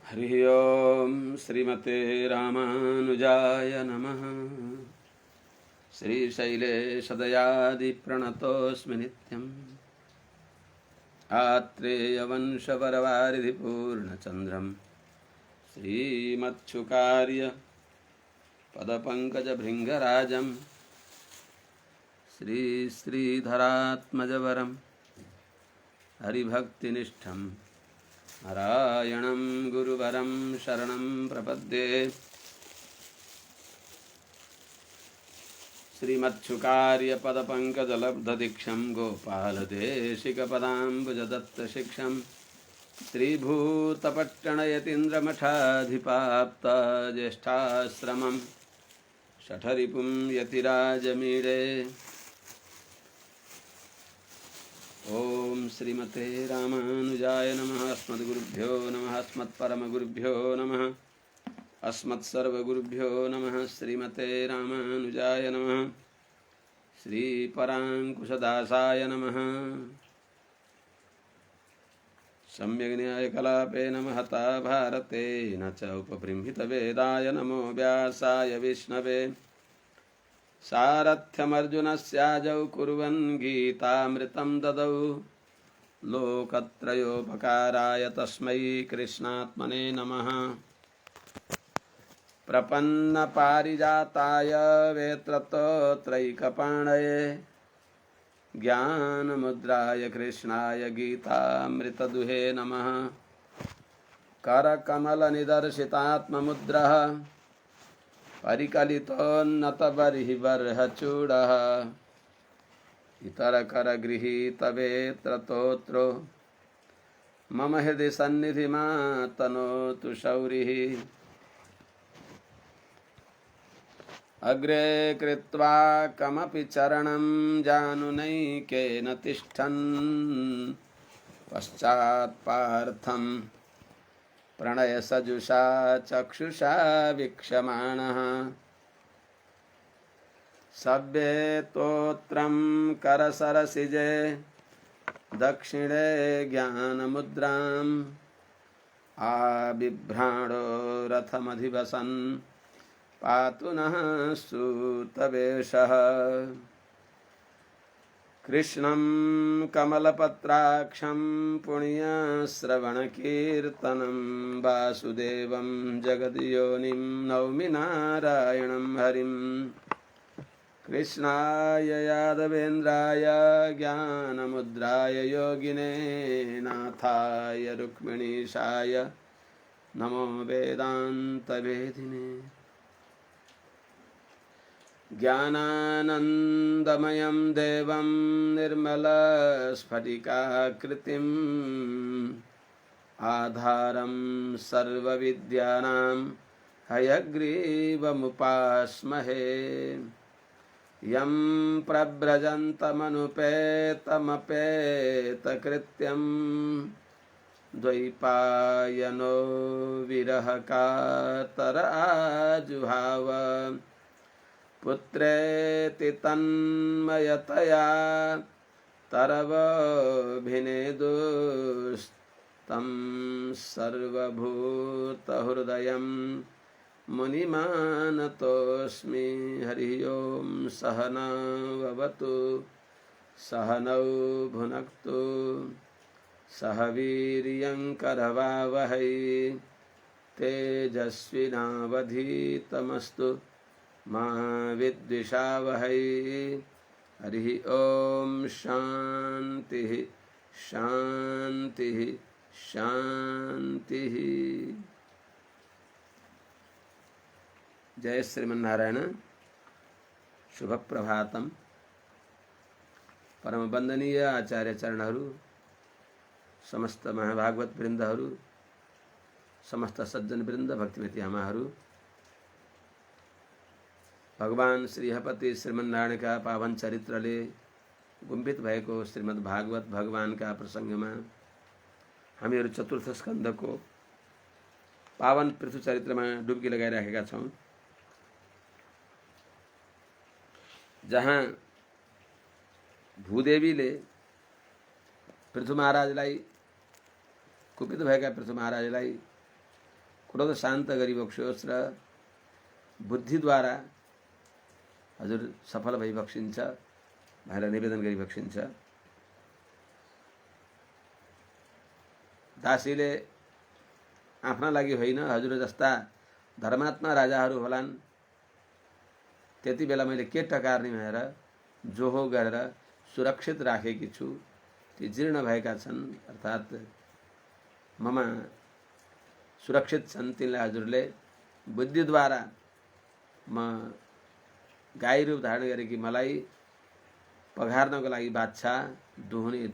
हरिः ओं श्रीमते रामानुजाय नमः। श्रीशैलेशदयादिप्रणतोऽस्मि नित्यम्। आत्रेयवंशवरवारिधिपूर्णचन्द्रम् श्रीमच्छुकार्य पदपङ्कजभृङ्गराजम् श्रीधरात्मजवरं हरिभक्तिनिष्ठं नारायणं गुरुवरं शरणं प्रपद्ये। श्रीमच्छुकार्य पदपङ्कजलब्धदीक्षं गोपालदेशिकपदाम्बुजदत्तशिक्षं श्रीभूतपट्टणयतीन्द्रमठाधिपाप्ता ज्येष्ठाश्रमं शठरिपुं यतिराजमीडे। ओम श्रीमते रामानुजाय नमः। अस्मद्गुरुभ्यो नमः। अस्मत्परमगुरुभ्यो नमः। अस्मत्सर्वगुरुभ्यो नमः। श्रीमते रामानुजाय नमः। श्रीपराङ्कुशदासाय नमः। सम्यग्न्यायकलापेन महता भारतेन च उपबृंहितवेदाय नमो व्यासाय विष्णवे। सारथ्यमर्जुनस्याजौ कुर्वन् गीतामृतं ददौ लोकत्रयोपकाराय तस्मै कृष्णात्मने नमः। प्रपन्नपारिजाताय वेत्रतोत्रैकपाणये ज्ञानमुद्राय कृष्णाय गीतामृतदुहे नमः। करकमलनिदर्शितात्ममुद्रः परिकलितोन्नतबर्हिबर्हचूडः इतरकरगृहीतवेत्रतोत्रो मम हृदि सन्निधिमातनोतु शौरिः। अग्रे कृत्वा कमपि चरणं जानुनैकेन तिष्ठन् पश्चात्पार्थं प्रणयसजुषा चक्षुषा वीक्षमाणः। सभ्येतोत्रं करसरसिजे दक्षिणे ज्ञानमुद्राम् आबिभ्राणो रथमधिवसन् पातु नः सूतवेषः। कृष्णं कमलपत्राक्षं पुण्यश्रवणकीर्तनं वासुदेवं जगद्योनिं नौमि नारायणं हरिं। कृष्णाय यादवेन्द्राय ज्ञानमुद्राय योगिने नाथाय रुक्मिणीशाय नमो वेदान्तवेदिने। ज्ञानानन्दमयं देवं निर्मलस्फटिकाकृतिम् आधारं सर्वविद्यानां हयग्रीवमुपास्महे। यं प्रव्रजन्तमनुपेतमपेतकृत्यं द्वैपायनो विरहकातर आजुहाव। पुत्रेति तन्मयतया तरवोऽभिनेदुस्तं सर्वभूतहृदयं मुनिमानतोऽस्मि। हरि ओं सहना भवतु सहनौ भुनक्तु सह वीर्यं करवावहै तेजस्विनावधीतमस्तु मा विद्विषावहै। हरि ओम शांति शांति शांति। जय श्रीमन्नारायण। शुभ प्रभातम। परम वंदनीय आचार्य चरणहरू, समस्त महाभागवत वृन्दहरू, समस्त सज्जन वृन्द, भक्तिमती आमाहरू, भगवान श्री हपति श्रीमन्नारायणका पावन चरित्रले गुम्बित भएको श्रीमद् भागवत भगवानका प्रसङ्गमा हामीहरू चतुर्थ स्कन्धको पावन पृथु चरित्रमा डुब्की लगाइराखेका छौँ, जहाँ भूदेवीले पृथु महाराजलाई, कुपित भएका पृथु महाराजलाई क्रोध शान्त गरिबक्सियोस् र बुद्धिद्वारा हजुर सफल भइबक्सिन्छ भनेर निवेदन गरिबक्सिन्छ। दासीले आफ्ना लागि होइन, हजुर जस्ता धर्मात्मा राजाहरू होलान् त्यति बेला मैले के टकार्ने भनेर जोहो गरेर सुरक्षित राखेकी छु। ती जीर्ण भएका छन् अर्थात् ममा सुरक्षित छन्, तिनलाई हजुरले बुद्धिद्वारा म गाई रूप धारण गरेकी मलाई पघार्नको लागि बाछा, दुहुने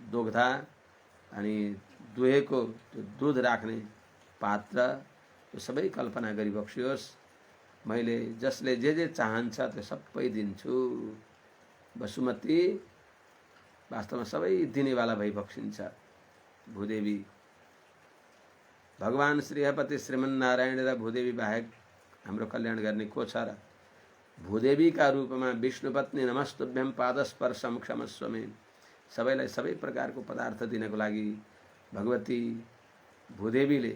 दोग्धा अनि दुहेको त्यो दूध राख्ने पात्र, त्यो सबै कल्पना गरिबक्सियोस्। मैले जसले जे चाहन्छ त्यो सबै दिन्छु। वसुमती वास्तवमा सबै दिनेवाला भइबक्सिन्छ। भूदेवी भगवान श्रीहपति श्रीमन्नारायण र भूदेवी बाहेक हाम्रो कल्याण गर्ने को छ र? भूदेवीका रूपमा विष्णुपत्नी नमस्तुभ्यम पादस्पर्शम क्षमस्व मे, सबैलाई सबै प्रकारको पदार्थ दिनको लागि भगवती भूदेवीले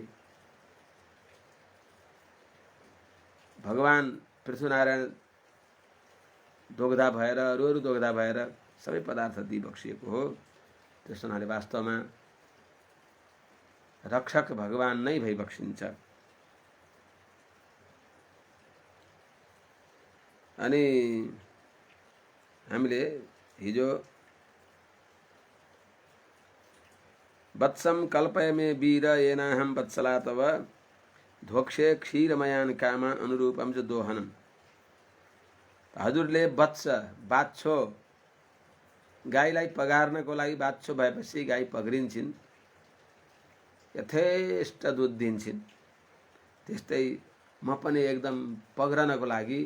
भगवान पृथ्वीनारायण दोग्धा भएर अरू दोग्धा भएर सबै पदार्थ दिइबक्सिएको हो। त्यस हुनाले वास्तवमा रक्षक भगवान नै भइबक्सिन्छ। अनि हामीले हिजो वत्सम कल्पय मे वीर येनाहम वत्सला तव धोक्षे क्षीरमयान कामान अनुरूपम च दोहनम। हजुरले वत्स बाछो गाईलाई पगार्नको लागि बाछो भएपछि गाई पग्रिन्छन्, यथेष्ट दुध दिन्छन्। त्यस्तै म पनि एकदम पग्रनको लागि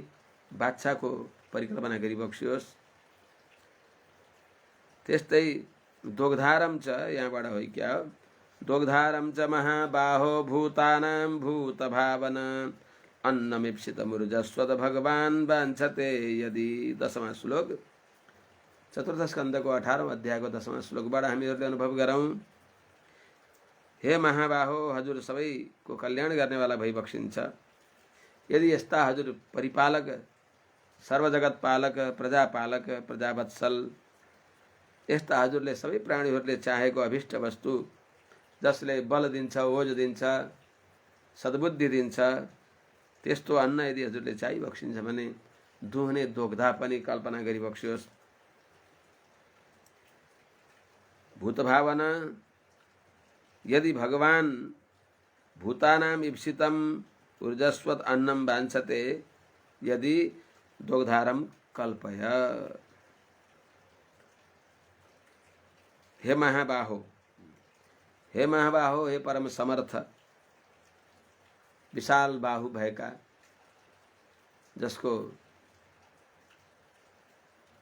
बाछाको परिकल्पना गरिबक्सियोस्। त्यस्तै दोग्धारम च, यहाँबाट हो क्या हो, दोग्धारम च महाबाहो भूतानां भूतभावन अन्नमीप्सितमुर्जस्वद भगवान वाञ्छते यदि। 10वां श्लोक चतुर्थ स्कन्धको 18औं अध्यायको 10वां श्लोकबाट हामीहरूले अनुभव गरौँ। हे महाबाहो, हजुर सबैको कल्याण गर्नेवाला भइबक्सिन्छ। यदि यस्ता हजुर परिपालक, सर्वजगत पालक, प्रजापालक, प्रजावत्सल, यस्ता हजुरले सबै प्राणीहरूले चाहेको अभिष्ट वस्तु, जसले बल दिन्छ, ओज दिन्छ, सद्बुद्धि दिन्छ, त्यस्तो अन्न यदि हजुरले चाहिबक्सिन्छ भने दुहुने दोग्धा पनि कल्पना गरिबक्सियोस्। भूतभावना, यदि भगवान भूतानाम ईप्सितम ऊर्जस्वत अन्नम वाञ्छते यदि दोग्धारम कल्पय। हे महाबाहो, हे महाबाहो, हे परम समर्थ, विशाल बाहु भएका, जसको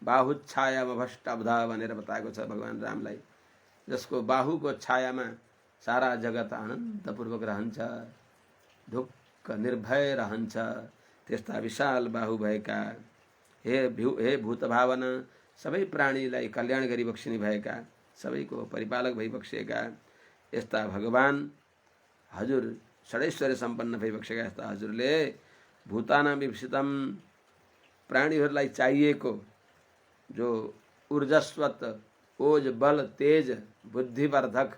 बाहु छायामा भष्टबधा भनेर बताएको छ भगवान रामलाई, जसको बाहुको छायामा सारा जगत आनन्दपूर्वक रहन्छ, ढुक्क निर्भय रहन्छ, त्यस्ता विशाल बाहु भएका, हे भूतभावना, सबै प्राणीलाई कल्याण गरिबक्सिने भएका, सबैको परिपालक भइबक्सिएका यस्ता भगवान हजुर षडैश्वर्य सम्पन्न भइबक्सेका यस्ता हजुरले भूतानां ईप्सितम, प्राणीहरूलाई चाहिएको जो ऊर्जस्वत, ओज, बल, तेज, बुद्धिवर्धक,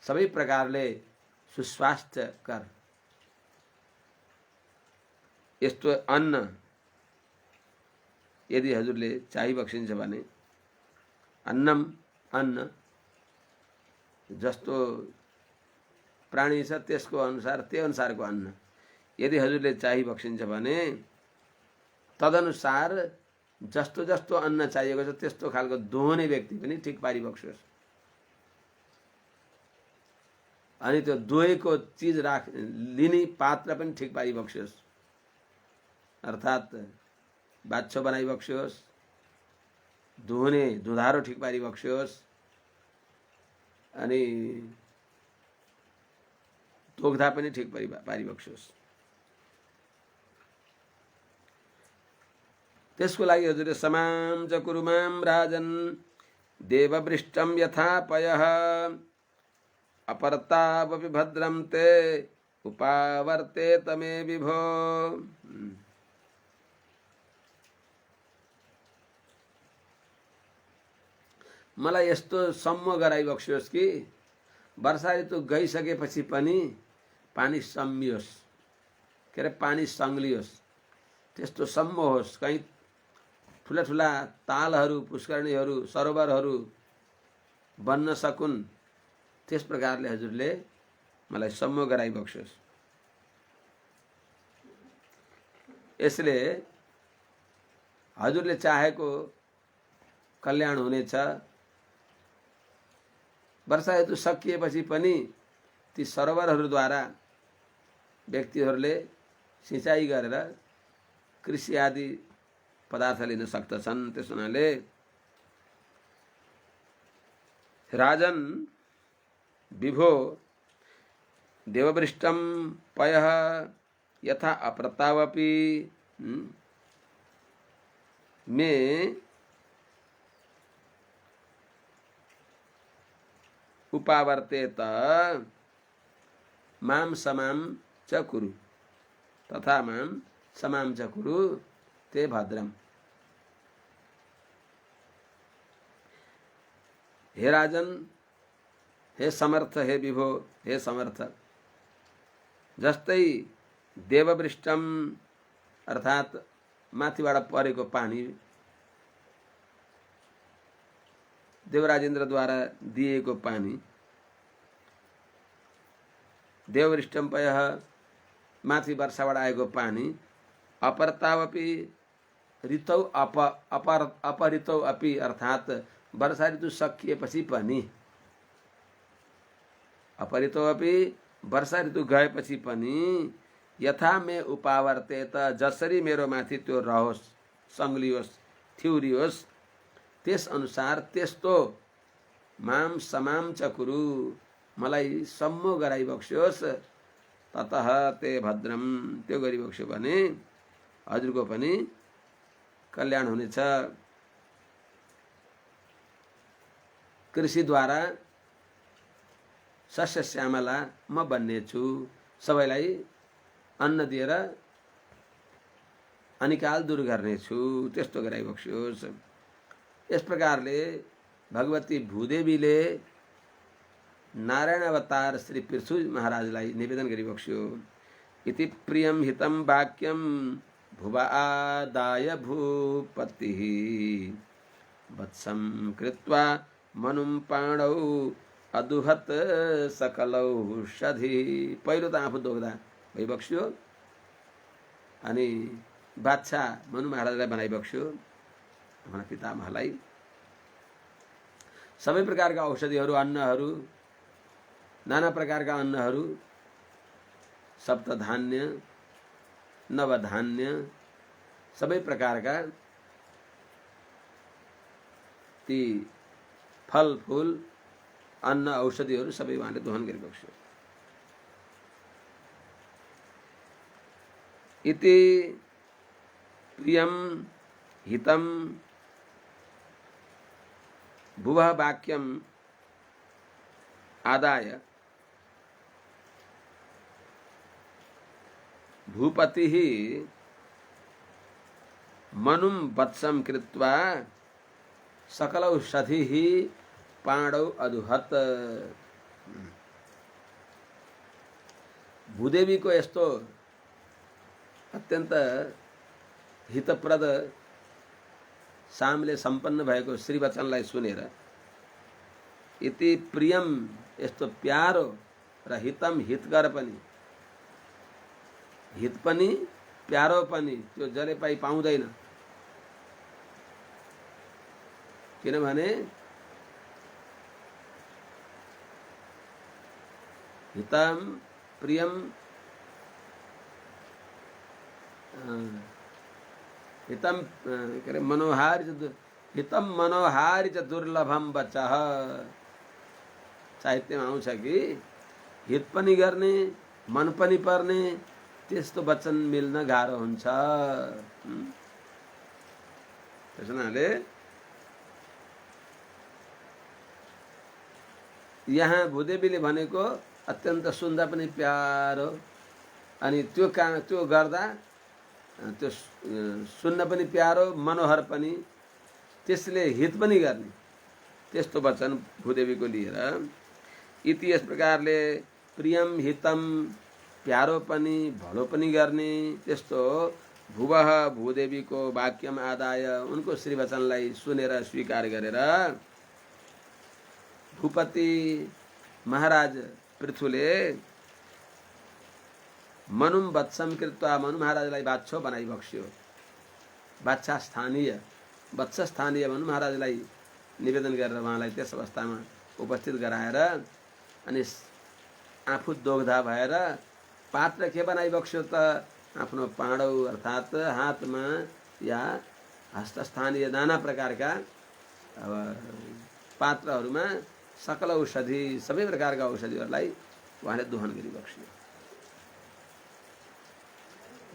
सबै प्रकारले सुस्वास्थ्यकर यस्तो अन्न यदि हजुरले चाहिबक्सिन्छ भने, अन्नम, अन्न जस्तो प्राणी छ त्यसको अनुसार त्यो अनुसारको अन्न यदि हजुरले चाहिबक्सिन्छ भने, तदनुसार जस्तो जस्तो अन्न चाहिएको छ त्यस्तो खालको दोहोने व्यक्ति पनि ठिक पारिबक्सियोस्। अनि त्यो दुहेको चिज लिने पात्र पनि ठिक पारिबक्सियोस्, अर्थात् बाछो बनाइबक्सियोस्, दुहुने दुधारो ठिक पारिबक्सियोस्, अनि दोग्धा पनि ठिक पारिबक्सियोस्। त्यसको लागि हजुरले समाम च कुरुमाम राजन देववृष्टम यथा पयः अपरतावपि भद्रं ते उपावर्ते तमे विभो। मलाई यस्तो सम्म गराइबक्सियोस् कि वर्षा ऋतु गइसकेपछि पनि पानी सम्मियोस्, के अरे पानी सङ्लियोस्, त्यस्तो सम्म होस्। कहीँ ठुला ठुला तालहरू, पुष्करणीहरू, सरोवरहरू बन्न सकुन्, त्यस प्रकारले हजुरले मलाई सम्म गराइबक्सियोस्। यसले हजुरले चाहेको कल्याण हुनेछ। वर्षा ऋतु सकिएपछि पनि ती सरोवरहरूद्वारा व्यक्तिहरूले सिँचाइ गरेर कृषि आदि पदार्थ लिन सक्दछन्। त्यस हुनाले राजन विभो देववृष्टम पयः यथा अप्रतावपि मे उपावर्तेत माम समाम च कुरु तथा माम समाम च कुरु ते भद्रम। हे राजन, हे समर्थ, हे विभो, हे समर्थ, जस्तै देववृष्टम अर्थात् माथिबाट परेको पानी, देवराजेन्द्रद्वारा दिएको पानी, देववृष्टम पयः माथि वर्षाबाट आएको पानी, अपरतावपि ऋतौ अपऋतौ अपि अर्थात् वर्षा ऋतु सकिएपछि पनि, अपऋतौ अपि वर्षा ऋतु गएपछि पनि, यथा मे उपावर्तेत जसरी मेरो माथि त्यो रहोस्, सङ्लियोस्, थिउरियोस्, त्यस अनुसार त्यस्तो माम समाम च कुरु, मलाई सम्म गराइबक्सियोस्। ततः ते भद्रम, त्यो गरिबक्स्यो भने हजुरको पनि कल्याण हुनेछ। कृषिद्वारा सस्य श्यामला म बन्नेछु, सबैलाई अन्न दिएर अनिकाल दूर गर्नेछु, त्यस्तो गराइबक्स्योस्। यस प्रकारले भगवती भूदेवीले नारायण अवतार श्री पृथु महाराजलाई निवेदन गरिबक्स्यो। इति प्रियम हितम वाक्यम भुवा आदाय भूपतिः वत्सं कृत्वा मनुम पाणौ अदुहत सकलौषधि। पहिलो त आफू दोग्दा भइबक्स्यो अनि बादशाह मनु महाराजलाई बनाइबक्स्यो, आफ्ना पितामहलाई। सबै प्रकारका औषधिहरू, अन्नहरू, नाना प्रकारका अन्नहरू, सप्तधान्य, नवधान्य, सबै प्रकारका ती फलफूल, अन्न, औषधिहरू सबै उहाँले दोहन गरिबक्स्यो। इति प्रियम हितम भुवः वाक्यम आदाय भूपतिः मनुम वत्सं कृत्वा सकलौषधिः पाणौ अदुहत। भूदेवीको यस्तो अत्यन्त हितप्रद सामले सम्पन्न भएको श्री वचनलाई सुनेर, इति प्रियम, यस्तो प्यारो र हितम, हितकर पनि, हित पनि प्यारो पनि त्यो जले पाइ पाउँदैन। किनभने हितम प्रियम हितम के अरे मनोहारी, हितम मनोहारी च दुर्लभम वचः। साहित्यमा आउँछ कि हित पनि गर्ने, मन पनि पर्ने, त्यस्तो वचन मिल्न गाह्रो हुन्छ। त्यस हुनाले यहाँ भूदेवीले भनेको अत्यन्त सुन्दा पनि प्यारो, अनि त्यो गर्दा त्यो सुन्न पनि प्यारो, मनोहर पनि, त्यसले हित पनि गर्ने, त्यस्तो वचन भूदेवीको लिएर इति यस प्रकारले प्रियम हितम, प्यारो पनि भलो पनि गर्ने त्यस्तो भुवः भूदेवीको वाक्यम आदाय, उनको श्री वचनलाई सुनेर स्वीकार गरेर भूपति महाराज पृथुले मनुम वत्सम कृत्वा, मनु महाराजलाई बादशाह बनाइ बक्स्यो। बादशाह स्थानीय वत्स स्थानीय मनु महाराजलाई निवेदन गरेर उहाँलाई त्यस अवस्थामा उपस्थित गराएर अनि आफू दोग्धा भएर पात्र के बनाइ बक्स्यो त आफ्नो पाँडौ अर्थात् हातमा या हस्तस्थानीय नाना प्रकारका पात्रहरूमा सकल औषधि, सबै प्रकारका औषधिहरूलाई उहाँले दोहन गरी बक्स्यो।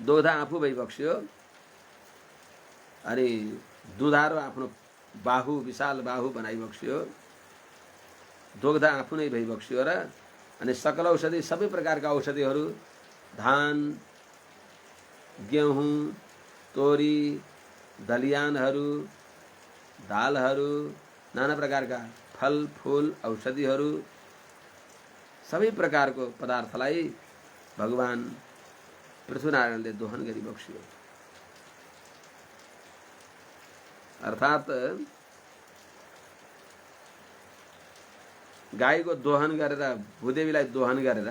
दोधा आफू भई बक्स्यो, अनि दुधारो आफ्नो बाहु, विशाल बाहु बनाइ बक्स्यो। दोग्धा आफू नै भई बक्स्यो र अनि सकल औषधि, सबै प्रकारका औषधिहरू, धान, गेहूँ, तोरी, दलियानहरू, दालहरू, नाना प्रकारका फल फूल औषधिहरू, सबै प्रकारको पदार्थलाई भगवान पृथुनारायणले दोहन गरी बक्स्यो। अर्थात् गाईको दोहन गरेर, भूदेवीलाई दोहन गरेर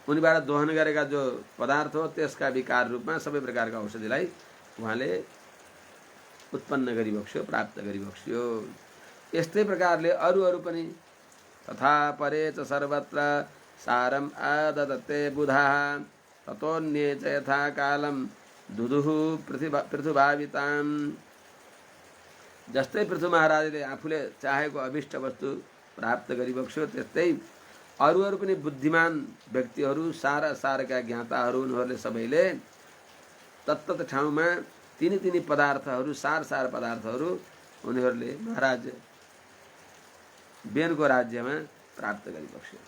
उनीबाट दोहन गरेका जो पदार्थ हो त्यसका विकार रूपमा सबै प्रकारका औषधिलाई उहाँले उत्पन्न गरी बक्स्यो, प्राप्त गरी बक्स्यो। यस्तै प्रकारले अरू पनि तथा परे च सर्वत्र सारम आददत्ते बुधाः ततोन्ये च यथा कालम दुदुः पृथुभाविताम्। जस्तै पृथु महाराजले आफूले चाहेको अभिष्ट वस्तु प्राप्त गरी बक्स्यो, त्यस्तै अरू पनि बुद्धिमान व्यक्तिहरू, सारा सारका ज्ञाताहरू, उनीहरूले सबैले तत्तत ठाउँमा तिनी पदार्थहरू, सार पदार्थहरू उनीहरूले महाराज बेनको राज्यमा प्राप्त गरी बक्स्यो।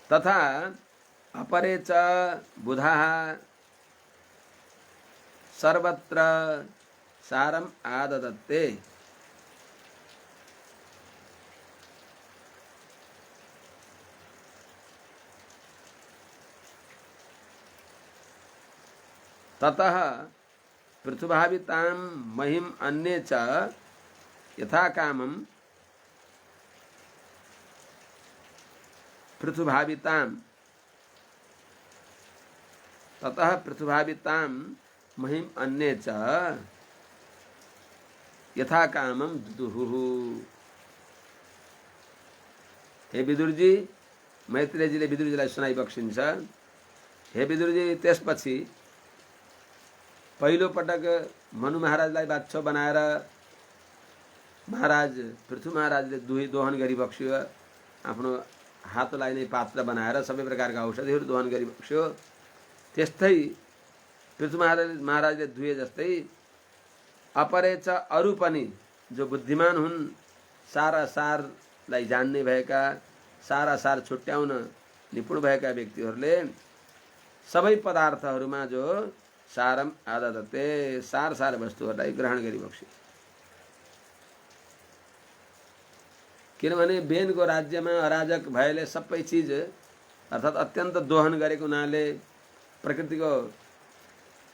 तथा अपरे च बुधाः सर्वत्र सारम आददत्ते। ततः पृथुभावितां महिम अन्ये च यथा कामं पृथुभावितां, ततः पृथुभावितां महिम अन्ये च यथा कामं दुदुः। हे विदुरजी, मैत्रेयजीले विदुरजीलाई सुनाइ बक्सिन्छ। हे विदुरजी, त्यसपछि पहिलो पटक मनु महाराजलाई बादशाह बनाएर महाराज पृथु महाराजले दोहन गरी बक्स्यो। आफ्नो हातलाई नै पात्र बनाएर सबै प्रकारका औषधिहरू दोहन गरी बक्स्यो। त्यस्तै पृथु महाराजले दुहे जस्तै अपरे च अरू पनि जो बुद्धिमान हुन्, सारा सारलाई जान्ने भएका, सारा सार छुट्याउन निपुण भएका व्यक्तिहरूले सबै पदार्थहरूमा जो सारम आददते, सार वस्तुहरूलाई ग्रहण गरी बक्स्यो। किनभने बेनको राज्यमा अराजक भएले सबै चिज अर्थात् अत्यन्त दोहन गरेको हुनाले, प्रकृतिको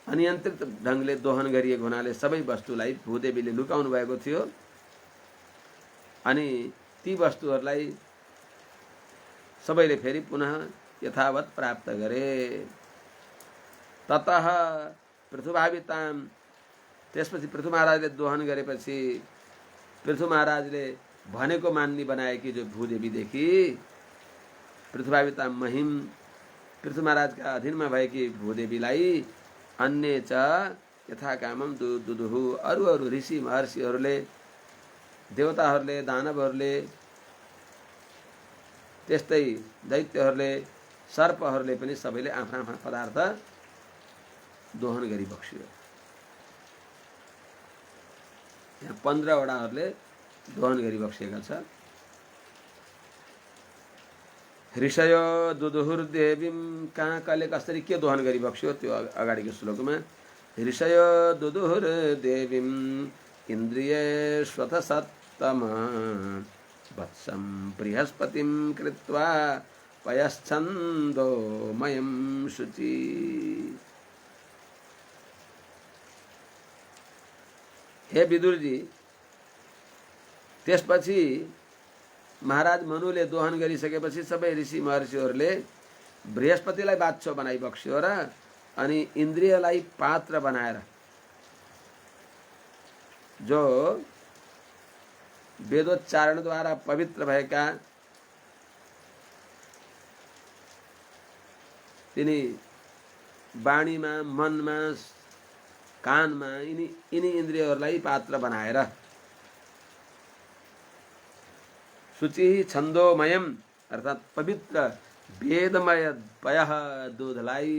अनियन्त्रित ढङ्गले दोहन गरिएको हुनाले सबै वस्तुलाई भूदेवीले लुकाउनु भएको थियो। अनि ती वस्तुहरूलाई सबैले फेरि पुनः यथावत प्राप्त गरे। ततः पृथुभावितां, त्यसपछि पृथु महाराजले दोहन गरेपछि पृथु महाराजले भनेको मान्ने बनाएकी जो भूदेवीदेखि पृथुभावितां महिम, पृथु महाराजका अधीनमा भएकी भूदेवीलाई अन्य च यथा कामम दुदुः, अरू ऋषि महर्षिहरूले देवताहरूले, दानवहरूले, त्यस्तै दैत्यहरूले, सर्पहरूले पनि सबैले आफ्ना आफ्ना पदार्थ दोहन गरी बक्सियो। यहाँ 15 वटाहरूले दोहन गरी बक्सिएका छ। ऋषयो दुदुहुर्देवीं, कहाँ कहिले कसरी के दोहन गरी बक्स्यो त्यो अगाडिको श्लोकमा। ऋषयो दुदुहुर्देवीं इन्द्रियेष्वथ सत्तम वत्सं बृहस्पतिं कृत्वा पयश्छन्दोमयं शुचि। हे विदुरजी, त्यसपछि महाराज मनुले दोहन गरिसकेपछि सबै ऋषि महर्षिहरूले बृहस्पतिलाई बादशाह बनाई बक्स्यो र अनि इन्द्रियलाई पात्र बनाएर, जो वेदोच्चारणद्वारा पवित्र भएका तिनी वाणीमा, मनमा, कानमा यिनी इन्द्रियहरूलाई पात्र बनाएर शुचि छन्दोमयम अर्थात पवित्र वेदमय पय दूधलाई,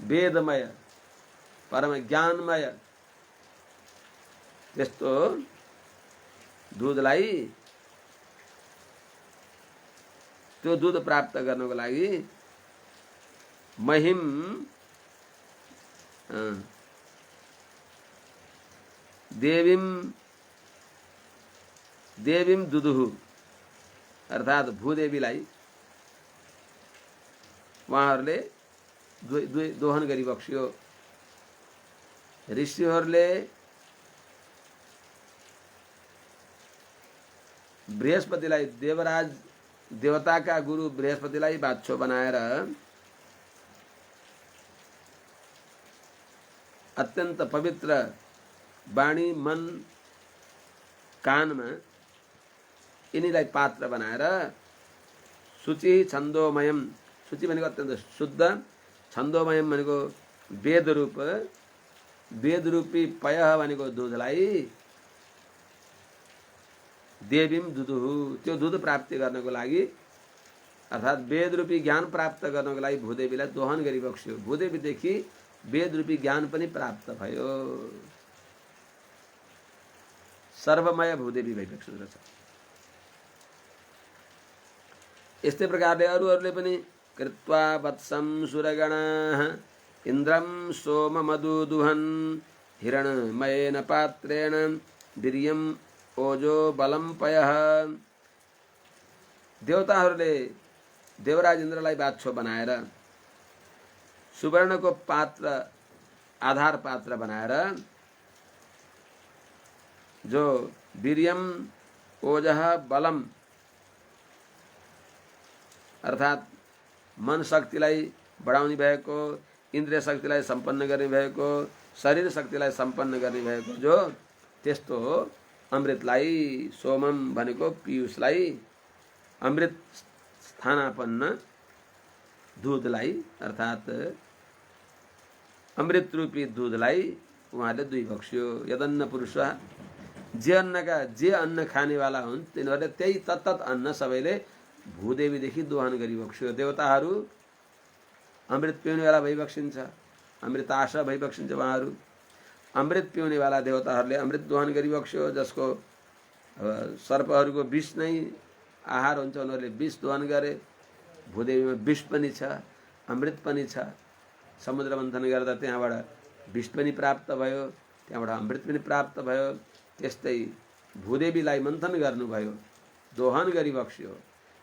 वेदमय परम ज्ञानमय त्यस्तो दूधलाई, त्यो दूध प्राप्त गर्नको लागि महिम देवीम दुदुहु अर्थात भूदेवीलाई उहाँहरूले दोहन गरी बक्स्यो। ऋषिहरूले बृहस्पतिलाई, देवराज देवताका गुरु बृहस्पतिलाई बादशाह बनाएर अत्यन्त पवित्र वाणी, मन, कानमा यिनीलाई पात्र बनाएर शुचि छन्दोमयम, शुचि भनेको अत्यन्त शुद्ध, छन्दोमयम भनेको वेदरूपी पय भनेको दूधलाई, देवीम दुदुहु त्यो दूध प्राप्ति गर्नको लागि अर्थात वेदरूपी ज्ञान प्राप्त गर्नको लागि भूदेवीलाई दोहन गरी बक्स्यो। भूदेवीदेखि वेदरूपी ज्ञान पनि प्राप्त भयो। सर्वमय भूदेवी भइबक्स्नु रहेछ। यस्तै प्रकारले अरूहरूले पनि कृत्वा वत्सं सुरगणाः इन्द्रं सोममधुदुहन् हिरण्मयेन पात्रेण वीर्यं ओजो बलं पयः। देवताहरूले देवराज इन्द्रलाई बादशाह बनाएर सुवर्णको पात्र, आधार पात्र बनाएर जो वीर्यम ओजः बलम अर्थात मन शक्तिलाई बढाउने भएको, इन्द्रिय शक्तिलाई सम्पन्न गर्ने भएको, शरीर शक्तिलाई सम्पन्न गर्ने भएको जो त्यस्तो अमृतलाई, सोमम भनेको पीयूषलाई, अमृत स्थानापन्न दूधलाई अर्थात अमृत रूपी दूधलाई उहाँले दुई बक्स्यो। यदन्न पुरुष, जे अन्न खानेवाला हुन् तिनीहरूले त्यही तत्तत अन्न सबैले भूदेवीदेखि दोहन गरी बक्स्यो। देवताहरू अमृत पिउनेवाला भइबक्सिन्छ, अमृताशा भइबक्सिन्छ। उहाँहरू अमृत पिउनेवाला देवताहरूले अमृत दोहन गरी बक्स्यो। जसको सर्पहरूको विष नै आहार हुन्छ, उनीहरूले विष दोहन गरे। भूदेवीमा विष पनि छ, अमृत पनि छ। समुद्र मन्थन गर्दा त्यहाँबाट विष पनि प्राप्त भयो, त्यहाँबाट अमृत पनि प्राप्त भयो। त्यस्तै भूदेवीलाई मन्थन गर्नुभयो, दोहन गरी बक्स्यो।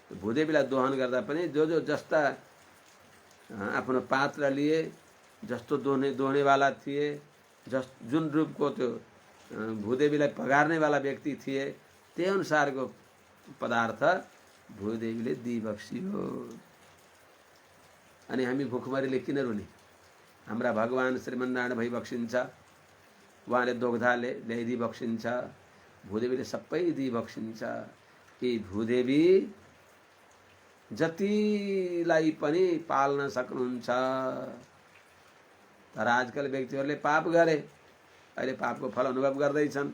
भूदेवीलाई दोहन गर्दा पनि जो जस्ता आफ्नो पात्र लिए, जस्तो दोहनेवाला थिए, जुन रूपको त्यो भूदेवीलाई पगार्नेवाला व्यक्ति थिए, त्यही अनुसारको पदार्थ भूदेवीले दिइबक्सियो। अनि हामी भुखमरीले किन रुने? हाम्रा भगवान श्रीमन्नारायण भइबक्सिन्छ, उहाँले दोग्धाले ल्याइदिई बक्सिन्छ, भूदेवीले सबै दिइबक्सिन्छ। कि भूदेवी जतिलाई पनि पाल्न सक्नुहुन्छ। तर आजकल व्यक्तिहरूले पाप गरे, अहिले पापको फल अनुभव गर्दैछन्।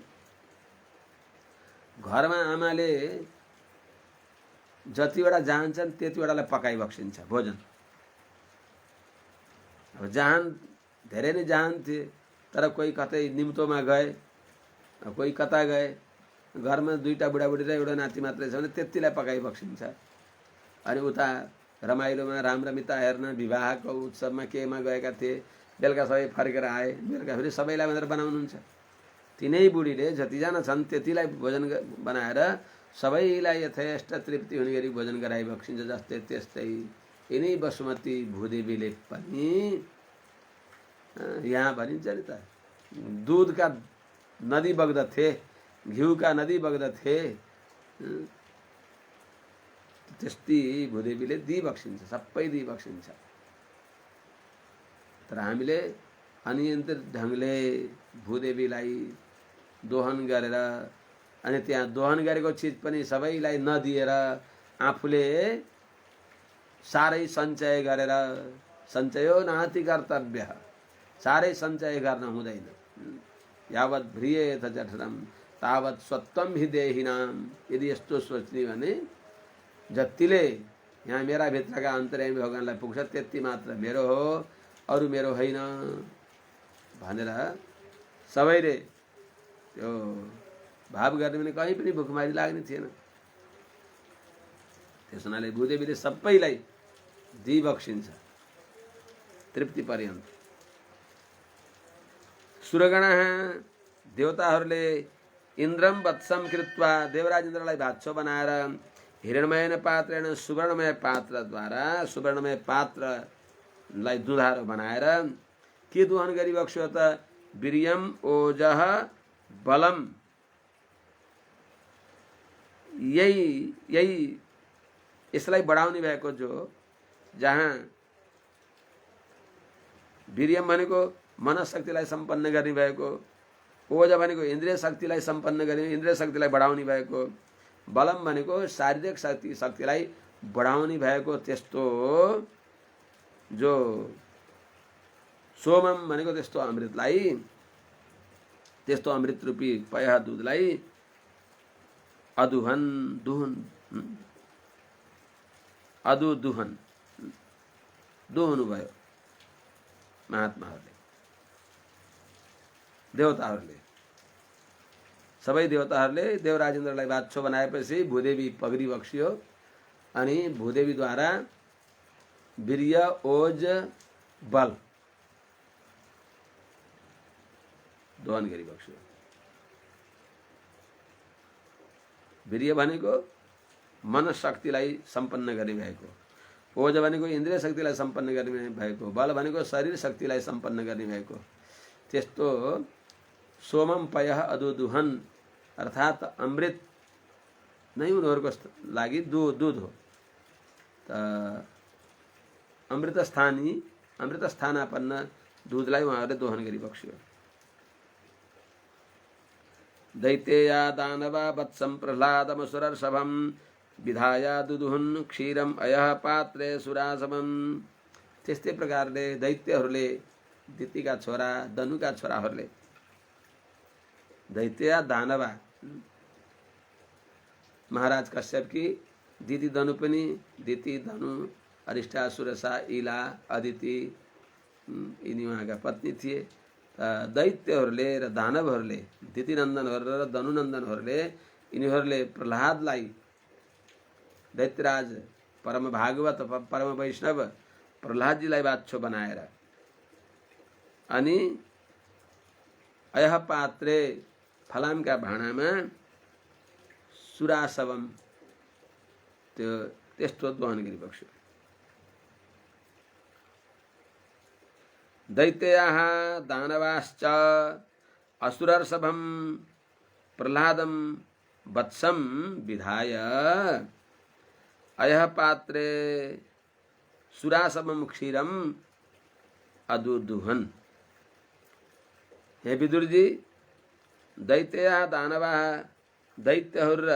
घरमा आमाले जतिवटा जान्छन् त्यतिवटालाई पकाइबक्सिन्छ भोजन। अब जहान धेरै नै जान्थे, तर कोही कतै निम्तोमा गए, कोही कता गए, घरमा दुईटा बुढाबुढी र एउटा नाति मात्रै छ भने त्यतिलाई पकाइबक्सिन्छ। अनि उता रमाइलोमा रामरमिता हेर्न, विवाहको उत्सवमा केमा गएका थिए, बेलुका सबै फर्केर आए, बेलुका फेरि सबैलाई भनेर बनाउनुहुन्छ। तिनै बुढीले जतिजना छन् त्यतिलाई भोजन बनाएर सबैलाई यथेष्ट तृप्ति हुने गरी भोजन गराइबक्सिन्छ। जस्तै त्यस्तै यिनै बसुमती भूदेवीले पनि यहाँ भनिन्छ नि त, दुधका नदी बग्दथे, घिउका नदी बग्दथे, त्यस्तै भूदेवीले दिइबक्सिन्छ, सबै दिइबक्सिन्छ। तर हामीले अनियन्त्रित ढङ्गले भूदेवीलाई दोहन गरेर, अनि त्यहाँ दोहन गरेको चिज पनि सबैलाई नदिएर आफूले साह्रै सञ्चय गरेर, सञ्चयो नाति कर्तव्य, साह्रै सञ्चय गर्न हुँदैन। यावत् भ्रियेथ जठरम तावत् स्वत्वम हि देहिनाम। यदि यस्तो सोच्ने भने जतिले यहाँ मेरा भित्रका अन्तर्यामी भगवानलाई पुग्छ त्यति मात्र मेरो हो, अरू मेरो होइन भनेर सबैले त्यो भाव गर्ने भने कहीँ पनि भुखमारी लाग्ने थिएन। त्यस हुनाले भूदेवीले सबैलाई दिइबक्सिन्छ तृप्ति पर्यन्त। सुरगणः देवताहरूले इन्द्रम वत्सम कृत्वा देवराज इन्द्रलाई भाच्छो बनाएर हिरणमय पात्रेण सुवर्णमय पात्रद्वारा, सुवर्णमय पात्रलाई दुधारो बनाएर के दोहन गरिबक्स्यो त? वीर्यम ओजः बलम। यही यसलाई बढाउने भएको जो, जहाँ वीर्यम भनेको मनशक्तिलाई सम्पन्न गर्ने भएको, ओज भनेको इन्द्रिय शक्तिलाई सम्पन्न गर्ने, इन्द्रिय शक्तिलाई बढाउने भएको, बलम भनेको शारीरिक शक्तिलाई बढाउने भएको त्यस्तो जो सोमम भनेको त्यस्तो अमृतलाई, त्यस्तो अमृत रूपी पयः दुधलाई अदुहन दुहन दुहन दुहनु भयो महात्माहरूले, देवताहरूले। सबै देवताहरूले देवराज इन्द्रलाई बादशाह बनाएपछि भूदेवी पगडी बक्सियो अनि भूदेवीद्वारा वीर्य ओज बल दोहन गरी बक्सियो। वीर्य भनेको मनशक्तिलाई सम्पन्न गर्ने भएको, ओज भनेको इन्द्रिय शक्तिलाई सम्पन्न गर्ने भएको, बल भनेको शरीर शक्तिलाई सम्पन्न गर्ने भएको। त्यस्तो सोमम पयः अदुदुहन अर्थात् अमृत नै उनीहरूको लागि दुध हो। त अमृत स्थानापन्न दुधलाई उहाँहरूले दोहन गरी बक्सियो। दैतेया दानवा वत्सं प्रह्लादमसुरर्षभं विधाया दुदुहुन् क्षीरम अयः पात्रे सुरासमं। त्यस्तै प्रकारले दैत्यहरूले, दितिका छोरा दनुका छोराहरूले, दैत्य दानवा महाराज कश्यपकी दिति दनु पनि, दिति दनु अरिष्टासुरसा इला अदिति यिनी उहाँका पत्नी थिए। दैत्यहरूले र दानवहरूले, दितिनन्दनहरू र दनुनन्दनहरूले, यिनीहरूले प्रह्लादलाई, दैत्यराज परम भागवत परम वैष्णव प्रह्लादजीलाई बादशाह बनाएर अनि अयः पात्रे फलामका भाँडामा सुरासवम त्यो त्यस्तो दोहन गरी बक्स्यो। दैत्याः दानवाश्च असुरर्षभं प्रह्लादं वत्सं विधाय अयः पात्रे सुरासवम क्षीरम अदुदुहन। हे विदुरजी, दैत्य दानवा दैत्यहरू र